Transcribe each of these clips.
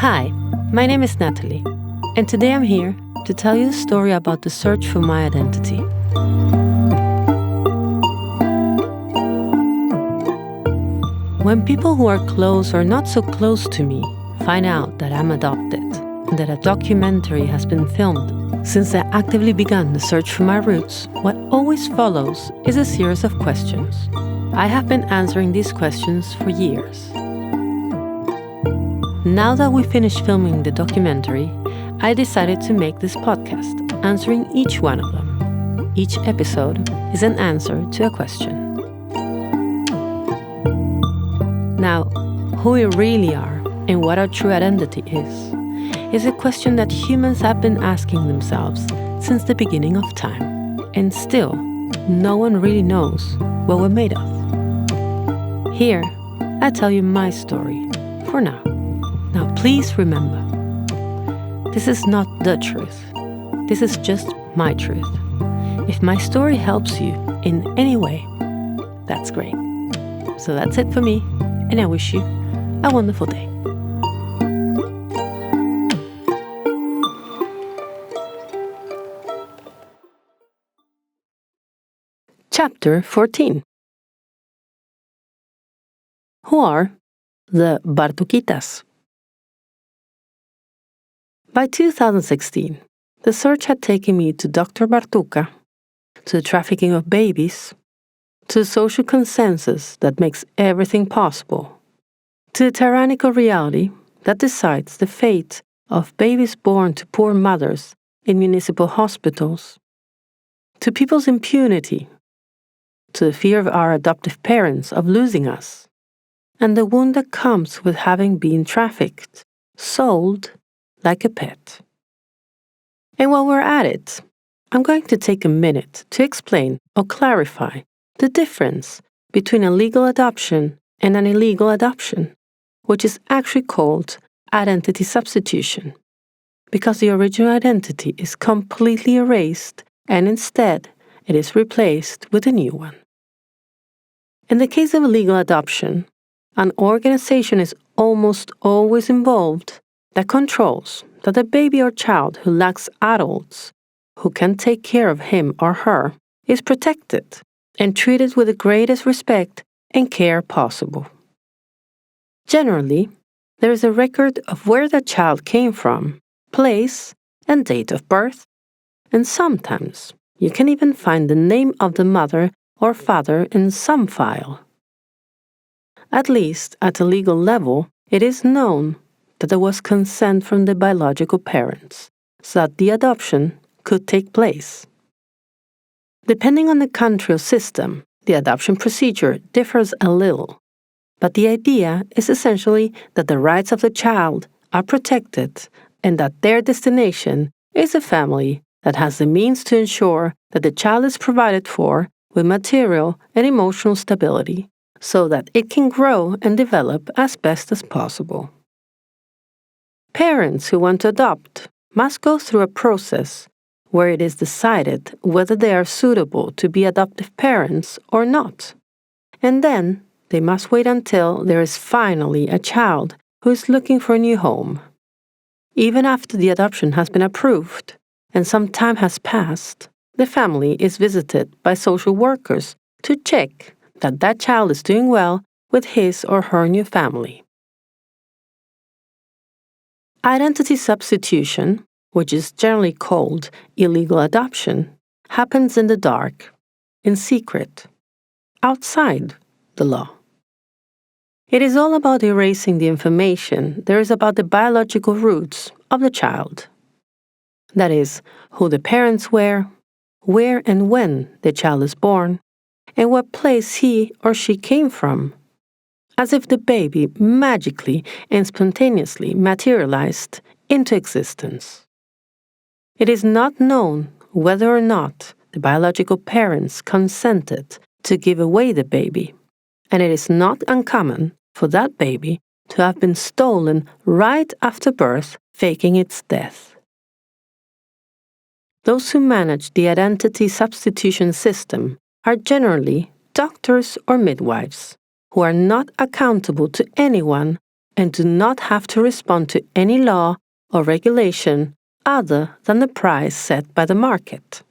Hi, my name is Natalie, and today I'm here to tell you a story about the search for my identity. When people who are close or not so close to me find out that I'm adopted and that a documentary has been filmed since I actively began the search for my roots, what always follows is a series of questions. I have been answering these questions for years. Now that we finished filming the documentary, I decided to make this podcast, answering each one of them. Each episode is an answer to a question. Now, who we really are and what our true identity is a question that humans have been asking themselves since the beginning of time. And still, no one really knows what we're made of. Here, I tell you my story, for now. Now, please remember, this is not the truth. This is just my truth. If my story helps you in any way, that's great. So that's it for me, and I wish you a wonderful day. Chapter 14. Who are the Bartuquitas? By 2016, the search had taken me to Dr. Bartuca, to the trafficking of babies, to the social consensus that makes everything possible, to the tyrannical reality that decides the fate of babies born to poor mothers in municipal hospitals, to people's impunity, to the fear of our adoptive parents of losing us, and the wound that comes with having been trafficked, sold like a pet. And while we're at it, I'm going to take a minute to explain or clarify the difference between a legal adoption and an illegal adoption, which is actually called identity substitution, because the original identity is completely erased and instead it is replaced with a new one. In the case of a legal adoption, an organization is almost always involved that controls that a baby or child who lacks adults who can take care of him or her is protected and treated with the greatest respect and care possible. Generally, there is a record of where the child came from, place, and date of birth, and sometimes you can even find the name of the mother or father in some file. At least at a legal level, it is known that there was consent from the biological parents so that the adoption could take place. Depending on the country or system, the adoption procedure differs a little, but the idea is essentially that the rights of the child are protected and that their destination is a family that has the means to ensure that the child is provided for with material and emotional stability so that it can grow and develop as best as possible. Parents who want to adopt must go through a process where it is decided whether they are suitable to be adoptive parents or not. And then they must wait until there is finally a child who is looking for a new home. Even after the adoption has been approved and some time has passed, the family is visited by social workers to check that that child is doing well with his or her new family. Identity substitution, which is generally called illegal adoption, happens in the dark, in secret, outside the law. It is all about erasing the information there is about the biological roots of the child. That is, who the parents were, where and when the child is born, and what place he or she came from, as if the baby magically and spontaneously materialized into existence. It is not known whether or not the biological parents consented to give away the baby, and it is not uncommon for that baby to have been stolen right after birth, faking its death. Those who manage the identity substitution system are generally doctors or midwives, who are not accountable to anyone and do not have to respond to any law or regulation other than the price set by the market.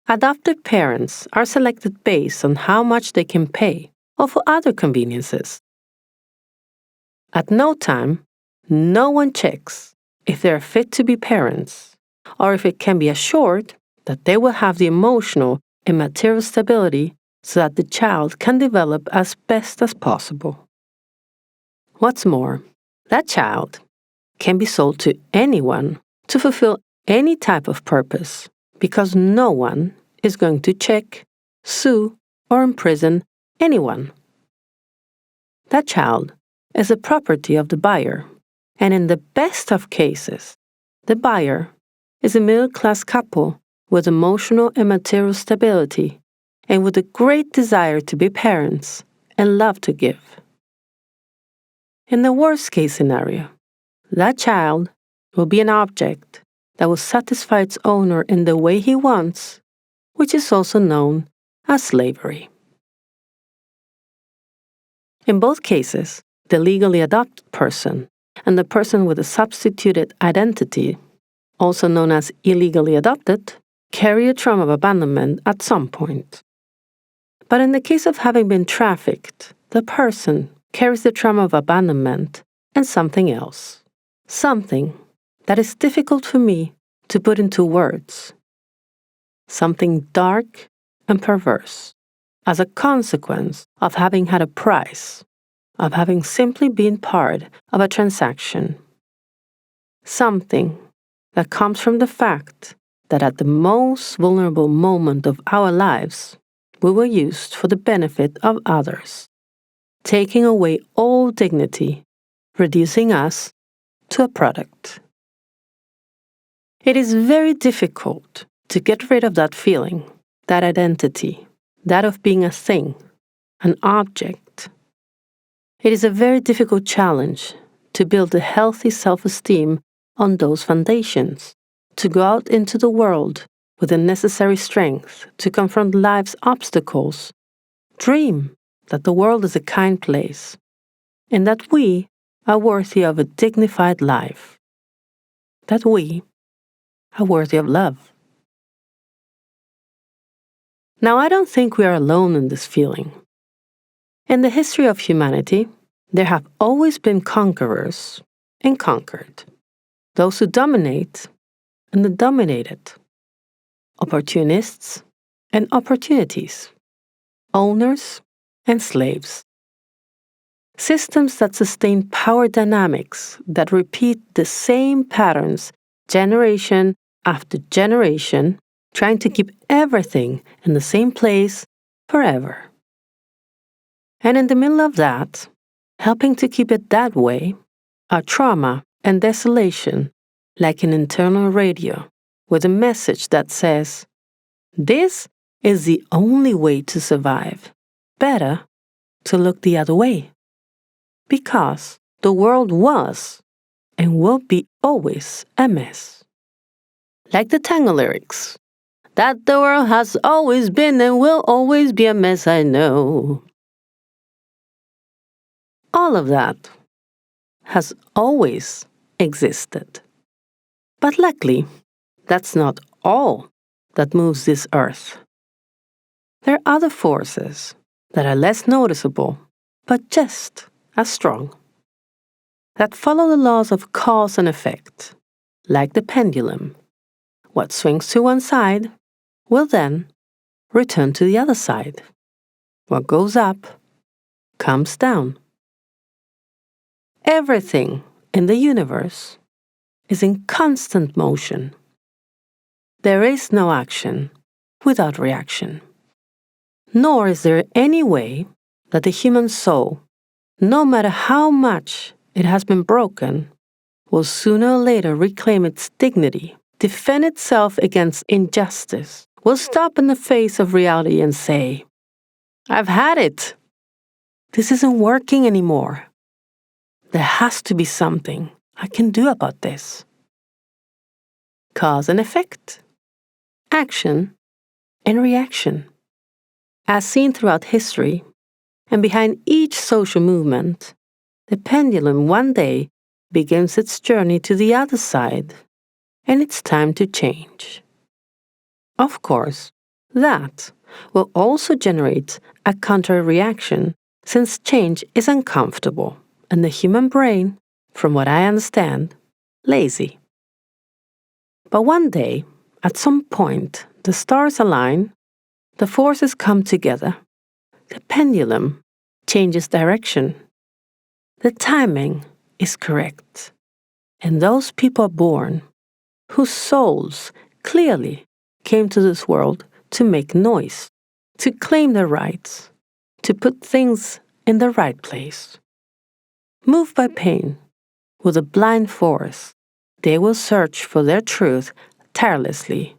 Adoptive parents are selected based on how much they can pay or for other conveniences. At no time, no one checks if they are fit to be parents or if it can be assured that they will have the emotional and material stability so that the child can develop as best as possible. What's more, that child can be sold to anyone to fulfill any type of purpose because no one is going to check, sue, or imprison anyone. That child is the property of the buyer, and in the best of cases, the buyer is a middle-class couple with emotional and material stability and with a great desire to be parents and love to give. In the worst-case scenario, that child will be an object that will satisfy its owner in the way he wants, which is also known as slavery. In both cases, the legally adopted person and the person with a substituted identity, also known as illegally adopted, carry a trauma of abandonment at some point. But in the case of having been trafficked, the person carries the trauma of abandonment and something else. Something that is difficult for me to put into words. Something dark and perverse as a consequence of having had a price, of having simply been part of a transaction. Something that comes from the fact that at the most vulnerable moment of our lives, we were used for the benefit of others, taking away all dignity, reducing us to a product. It is very difficult to get rid of that feeling, that identity, that of being a thing, an object. It is a very difficult challenge to build a healthy self-esteem on those foundations, to go out into the world with the necessary strength to confront life's obstacles, dream that the world is a kind place, and that we are worthy of a dignified life, that we are worthy of love. Now, I don't think we are alone in this feeling. In the history of humanity, there have always been conquerors and conquered, those who dominate and the dominated, opportunists and opportunities, owners and slaves. Systems that sustain power dynamics that repeat the same patterns generation after generation, trying to keep everything in the same place forever. And in the middle of that, helping to keep it that way, are trauma and desolation, like an internal radio with a message that says, "This is the only way to survive. Better to look the other way." Because the world was and will be always a mess. Like the tango lyrics, that the world has always been and will always be a mess, I know. All of that has always existed. But luckily, that's not all that moves this earth. There are other forces that are less noticeable, but just as strong, that follow the laws of cause and effect, like the pendulum. What swings to one side will then return to the other side. What goes up comes down. Everything in the universe is in constant motion. There is no action without reaction. Nor is there any way that the human soul, no matter how much it has been broken, will sooner or later reclaim its dignity, defend itself against injustice, will stop in the face of reality and say, "I've had it. This isn't working anymore. There has to be something I can do about this." Cause and effect, action and reaction. As seen throughout history, and behind each social movement, the pendulum one day begins its journey to the other side, and it's time to change. Of course, that will also generate a counter-reaction since change is uncomfortable and the human brain, from what I understand, lazy. But one day, at some point, the stars align, the forces come together, the pendulum changes direction, the timing is correct, and those people are born whose souls clearly came to this world to make noise, to claim their rights, to put things in the right place. Moved by pain, with a blind force, they will search for their truth tirelessly.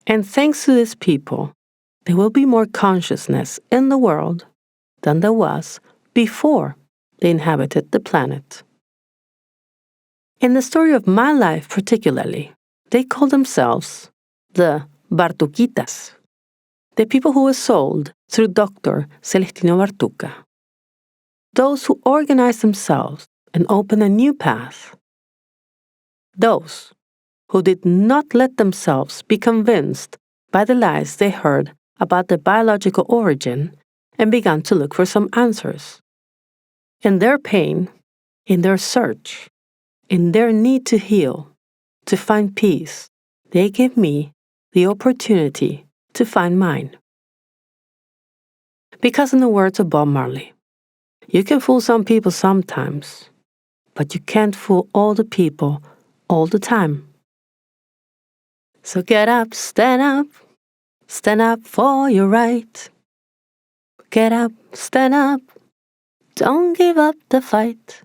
And thanks to these people, there will be more consciousness in the world than there was before they inhabited the planet. In the story of my life particularly, they call themselves the Bartuquitas, the people who were sold through Dr. Celestino Bartuca. Those who organized themselves and opened a new path. Those who did not let themselves be convinced by the lies they heard about their biological origin and began to look for some answers. In their pain, in their search, in their need to heal, to find peace, they gave me the opportunity to find mine. Because in the words of Bob Marley, you can fool some people sometimes, but you can't fool all the people all the time. So get up, stand up for your right. Get up, stand up, don't give up the fight.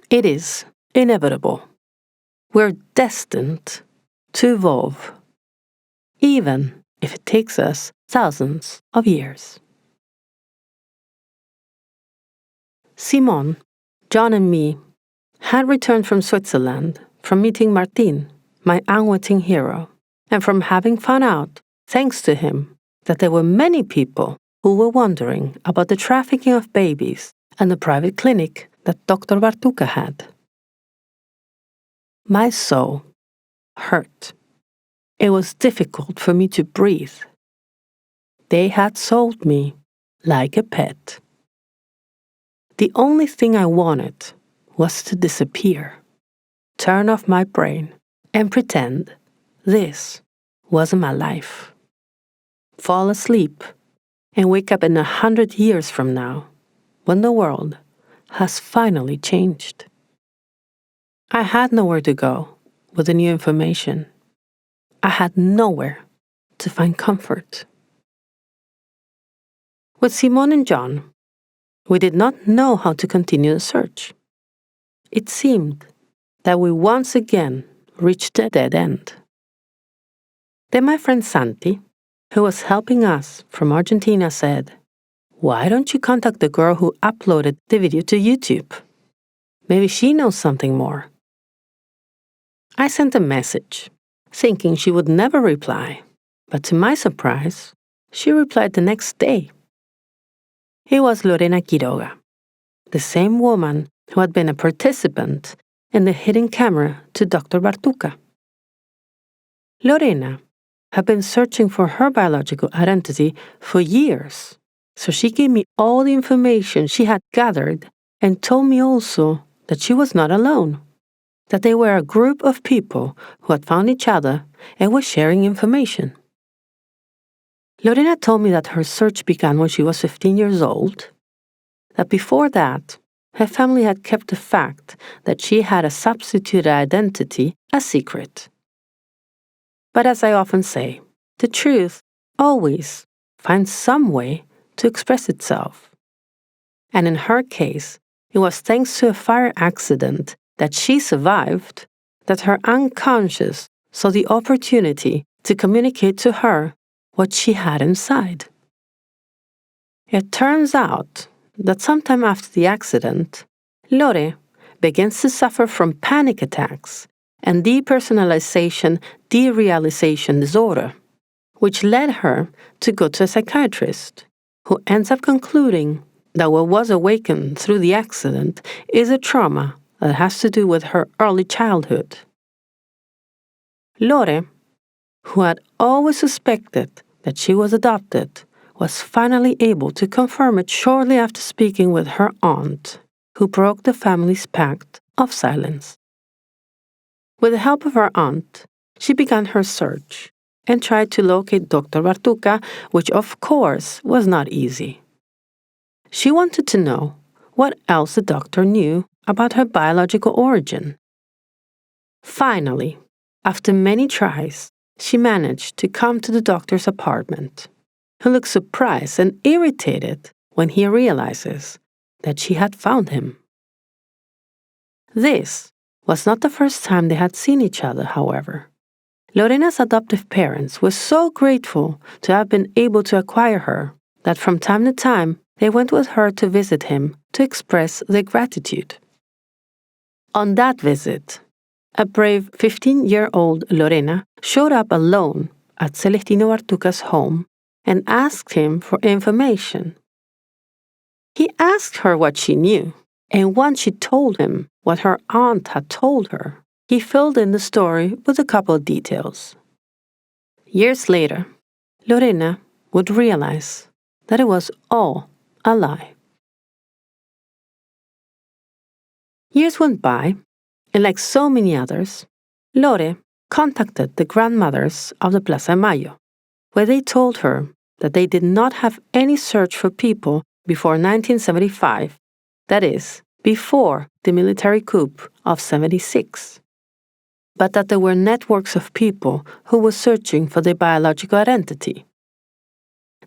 It is inevitable. We're destined to evolve, even if it takes us thousands of years. Simon, John and me had returned from Switzerland from meeting Martin, my unwitting hero, and from having found out, thanks to him, that there were many people who were wondering about the trafficking of babies and the private clinic that Dr. Bartuca had. My soul hurt. It was difficult for me to breathe. They had sold me like a pet. The only thing I wanted was to disappear, turn off my brain, and pretend this wasn't my life. Fall asleep and wake up in 100 years from now, when the world has finally changed. I had nowhere to go with the new information. I had nowhere to find comfort. With Simon and John, we did not know how to continue the search. It seemed that we once again reached a dead end. Then my friend Santi, who was helping us from Argentina, said, "Why don't you contact the girl who uploaded the video to YouTube? Maybe she knows something more." I sent a message, thinking she would never reply, but to my surprise, she replied the next day. It was Lorena Quiroga, the same woman who had been a participant in the hidden camera to Dr. Bartuca. Lorena had been searching for her biological identity for years, so she gave me all the information she had gathered and told me also that she was not alone, that they were a group of people who had found each other and were sharing information. Lorena told me that her search began when she was 15 years old, that before that, her family had kept the fact that she had a substituted identity a secret. But as I often say, the truth always finds some way to express itself. And in her case, it was thanks to a fire accident that she survived that her unconscious saw the opportunity to communicate to her what she had inside. It turns out that sometime after the accident, Lore begins to suffer from panic attacks and depersonalization, derealization disorder, which led her to go to a psychiatrist, who ends up concluding that what was awakened through the accident is a trauma that has to do with her early childhood. Lore, who had always suspected that she was adopted, was finally able to confirm it shortly after speaking with her aunt, who broke the family's pact of silence. With the help of her aunt, she began her search and tried to locate Dr. Bartuca, which of course was not easy. She wanted to know what else the doctor knew about her biological origin. Finally, after many tries, she managed to come to the doctor's apartment. He looked surprised and irritated when he realizes that she had found him. This was not the first time they had seen each other, however. Lorena's adoptive parents were so grateful to have been able to acquire her that from time to time they went with her to visit him to express their gratitude. On that visit, a brave 15-year-old Lorena showed up alone at Celestino Bartuca's home and asked him for information. He asked her what she knew, and once she told him what her aunt had told her, he filled in the story with a couple of details. Years later, Lorena would realize that it was all a lie. Years went by, and like so many others, Lore contacted the grandmothers of the Plaza de Mayo, where they told her that they did not have any search for people before 1975, that is, before the military coup of '76, but that there were networks of people who were searching for their biological identity.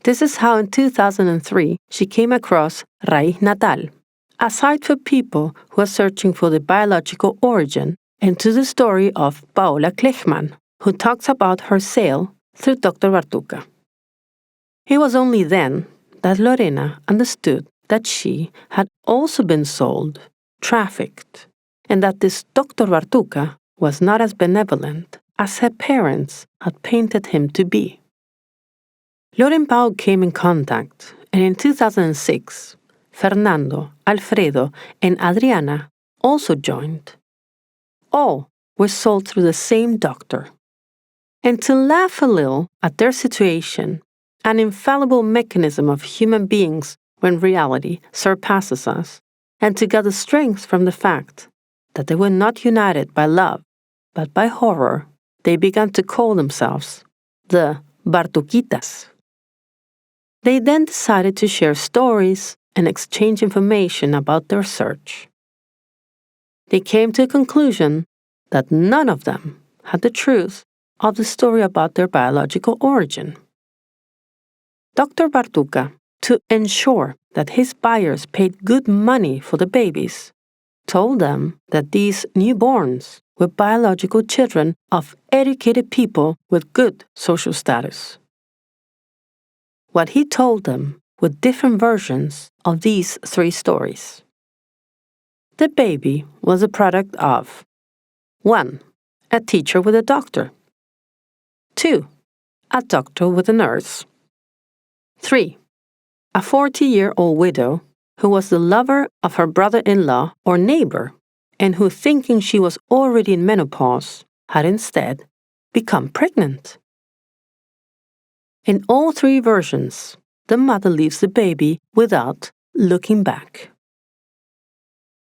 This is how in 2003 she came across Raíz Natal, a site for people who are searching for their biological origin, and to the story of Paola Klechman, who talks about her sale through Dr. Bartuca. It was only then that Lorena understood that she had also been sold, trafficked, and that this Dr. Bartuca was not as benevolent as her parents had painted him to be. Lore and Pau came in contact, and in 2006, Fernando, Alfredo, and Adriana also joined. All were sold through the same doctor. And to laugh a little at their situation, an infallible mechanism of human beings when reality surpasses us, and to gather strength from the fact that they were not united by love, but by horror, they began to call themselves the Bartuquitas. They then decided to share stories and exchange information about their search. They came to a conclusion that none of them had the truth of the story about their biological origin. Dr. Bartuca, to ensure that his buyers paid good money for the babies, told them that these newborns were biological children of educated people with good social status. What he told them were different versions of these three stories. The baby was a product of 1. A teacher with a doctor. 2. A doctor with a nurse. 3. A 40-year-old widow who was the lover of her brother-in-law or neighbor, and who, thinking she was already in menopause, had instead become pregnant. In all three versions, the mother leaves the baby without looking back.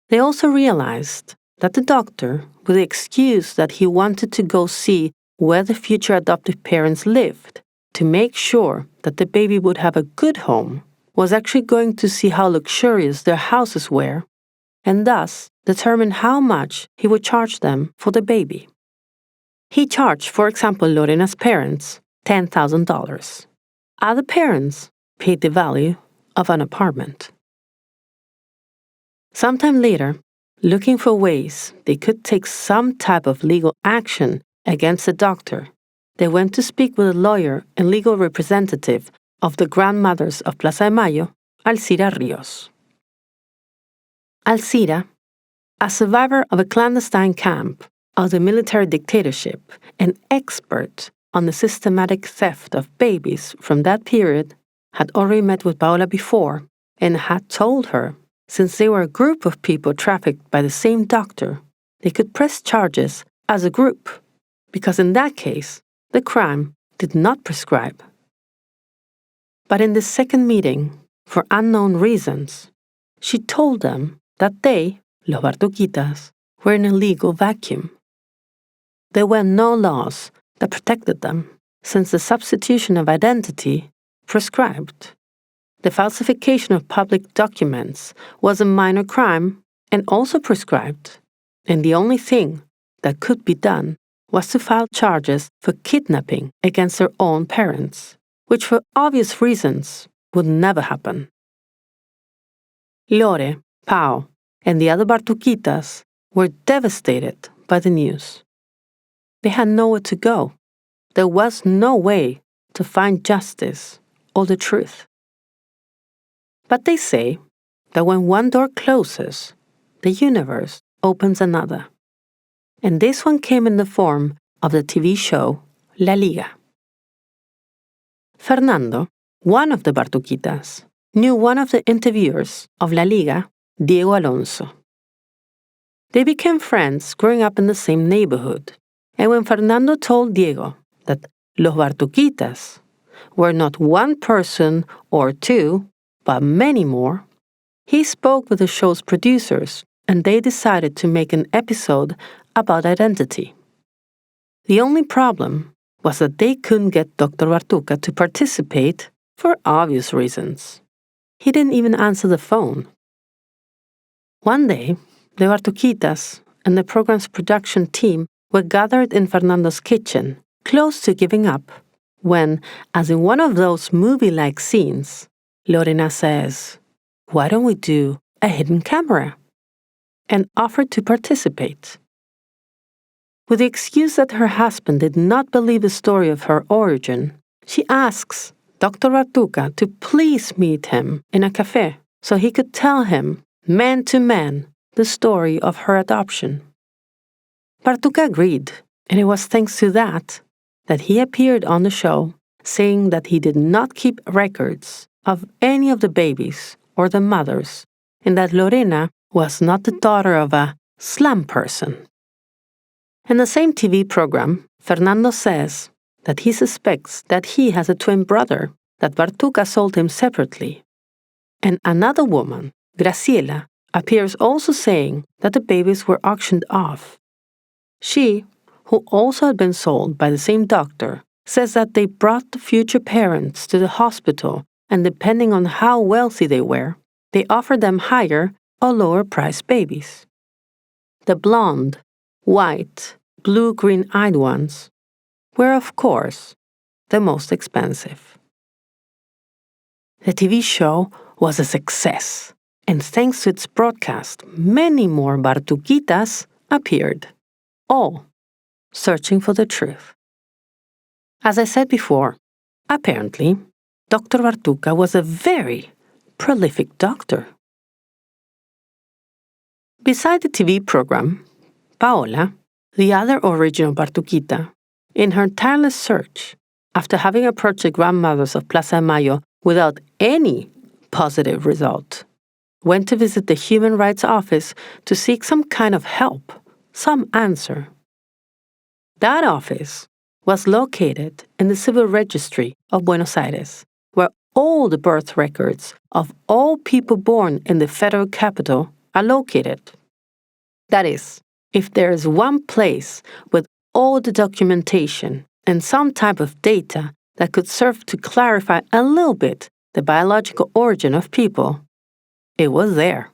They also realized that the doctor, with the excuse that he wanted to go see where the future adoptive parents lived, to make sure that the baby would have a good home, was actually going to see how luxurious their houses were, and thus determine how much he would charge them for the baby. He charged, for example, Lorena's parents $10,000. Other parents paid the value of an apartment. Sometime later, looking for ways they could take some type of legal action against the doctor, they went to speak with a lawyer and legal representative of the grandmothers of Plaza de Mayo, Alcira Rios. Alcira, a survivor of a clandestine camp of the military dictatorship and expert on the systematic theft of babies from that period, had already met with Paola before and had told her, since they were a group of people trafficked by the same doctor, they could press charges as a group, because in that case, the crime did not prescribe. But in the second meeting, for unknown reasons, she told them that they, los Bartuquitas, were in a legal vacuum. There were no laws that protected them, since the substitution of identity prescribed. The falsification of public documents was a minor crime and also prescribed, and the only thing that could be done was to file charges for kidnapping against their own parents, which for obvious reasons would never happen. Lore, Pau, and the other Bartuquitas were devastated by the news. They had nowhere to go. There was no way to find justice or the truth. But they say that when one door closes, the universe opens another. And this one came in the form of the TV show La Liga. Fernando, one of the Bartuquitas, knew one of the interviewers of La Liga, Diego Alonso. They became friends growing up in the same neighborhood, and when Fernando told Diego that los Bartuquitas were not one person or two, but many more, he spoke with the show's producers, and they decided to make an episode about identity. The only problem was that they couldn't get Dr. Bartuca to participate for obvious reasons. He didn't even answer the phone. One day, the Bartuquitas and the program's production team were gathered in Fernando's kitchen, close to giving up, when, as in one of those movie-like scenes, Lorena says, "Why don't we do a hidden camera?" and offered to participate. With the excuse that her husband did not believe the story of her origin, she asks Dr. Bartuca to please meet him in a cafe so he could tell him, man to man, the story of her adoption. Bartuca agreed, and it was thanks to that he appeared on the show saying that he did not keep records of any of the babies or the mothers, and that Lorena was not the daughter of a slum person. In the same TV program, Fernando says that he suspects that he has a twin brother that Bartuca sold him separately. And another woman, Graciela, appears also saying that the babies were auctioned off. She, who also had been sold by the same doctor, says that they brought the future parents to the hospital, and depending on how wealthy they were, they offered them higher or lower priced babies. The blonde, white, blue-green-eyed ones were, of course, the most expensive. The TV show was a success, and thanks to its broadcast, many more Bartuquitas appeared, all searching for the truth. As I said before, apparently, Dr. Bartuca was a very prolific doctor. Beside the TV program, Paola, the other original Bartuquita, in her tireless search, after having approached the grandmothers of Plaza de Mayo without any positive result, went to visit the Human Rights Office to seek some kind of help, some answer. That office was located in the Civil Registry of Buenos Aires, where all the birth records of all people born in the federal capital are located. That is, if there is one place with all the documentation and some type of data that could serve to clarify a little bit the biological origin of people, it was there.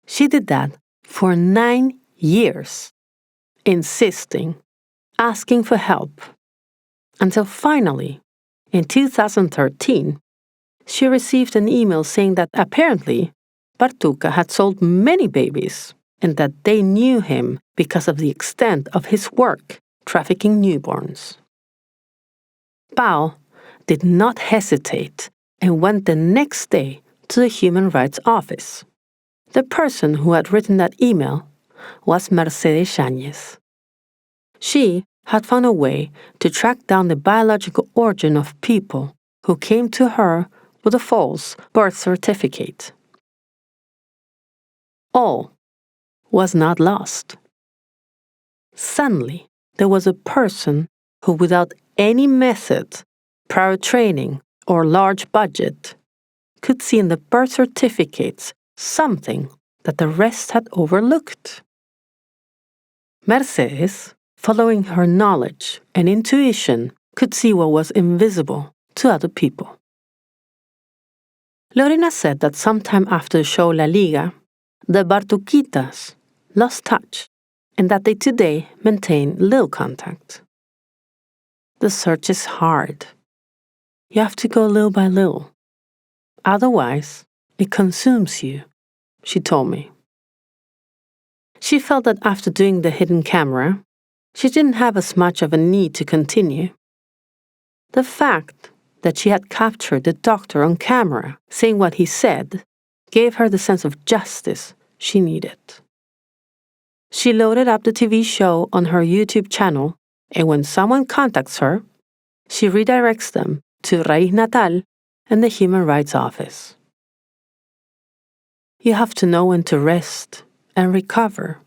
She did that for 9 years, insisting, asking for help, until finally, in 2013, she received an email saying that apparently Bartuca had sold many babies and that they knew him because of the extent of his work trafficking newborns. Pau did not hesitate and went the next day to the Human Rights Office. The person who had written that email was Mercedes Yáñez. She had found a way to track down the biological origin of people who came to her with a false birth certificate. All was not lost. Suddenly, there was a person who, without any method, prior training, or large budget, could see in the birth certificates something that the rest had overlooked. Mercedes, following her knowledge and intuition, could see what was invisible to other people. Lorena said that sometime after the show La Liga, the Bartuquitas lost touch and that they today maintain little contact. The search is hard. You have to go little by little. Otherwise, it consumes you, she told me. She felt that after doing the hidden camera, she didn't have as much of a need to continue. The fact that she had captured the doctor on camera saying what he said gave her the sense of justice she needed. She loaded up the TV show on her YouTube channel, and when someone contacts her, she redirects them to Raíz Natal and the Human Rights Office. You have to know when to rest and recover.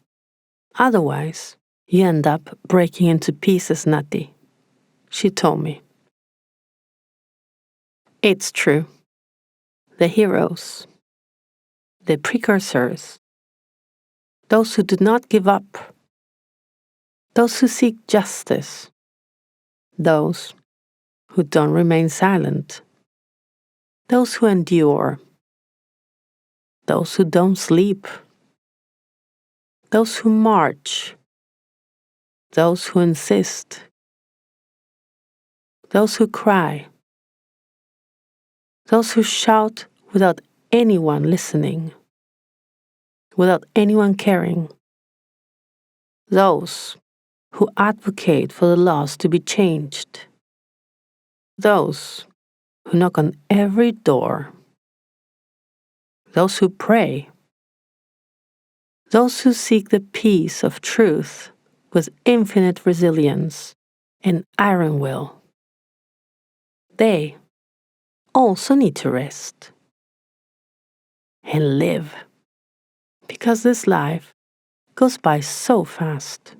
Otherwise, you end up breaking into pieces, Nati, she told me. It's true. The heroes, the precursors, those who do not give up, those who seek justice, those who don't remain silent, those who endure, those who don't sleep, those who march, those who insist, those who cry, those who shout without anyone listening, without anyone caring, those who advocate for the laws to be changed, those who knock on every door, those who pray, those who seek the peace of truth with infinite resilience and iron will. They also need to rest and live, because this life goes by so fast.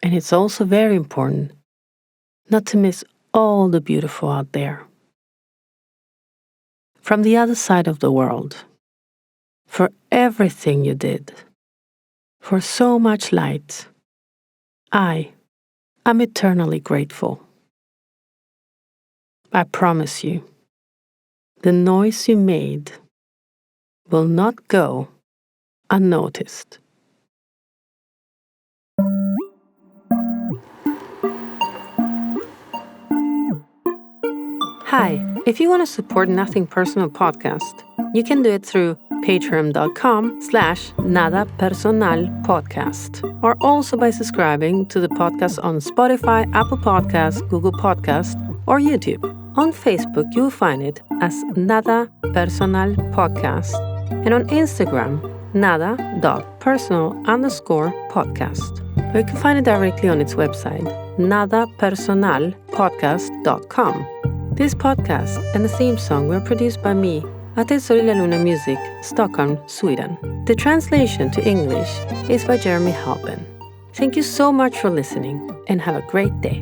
And it's also very important not to miss all the beautiful out there. From the other side of the world, for everything you did, for so much light, I am eternally grateful. I promise you, the noise you made will not go unnoticed. Hi, if you want to support Nothing Personal podcast, you can do it through patreon.com/nada.personal podcast, or also by subscribing to the podcast on Spotify, Apple Podcasts, Google Podcasts, or YouTube. On Facebook, you'll find it as nada.personal podcast, and on Instagram, nada.personal_podcast. Or you can find it directly on its website, nada.personalpodcast.com. This podcast and the theme song were produced by me at El Sol y la Luna Music, Stockholm, Sweden. The translation to English is by Jeremy Halpin. Thank you so much for listening, and have a great day.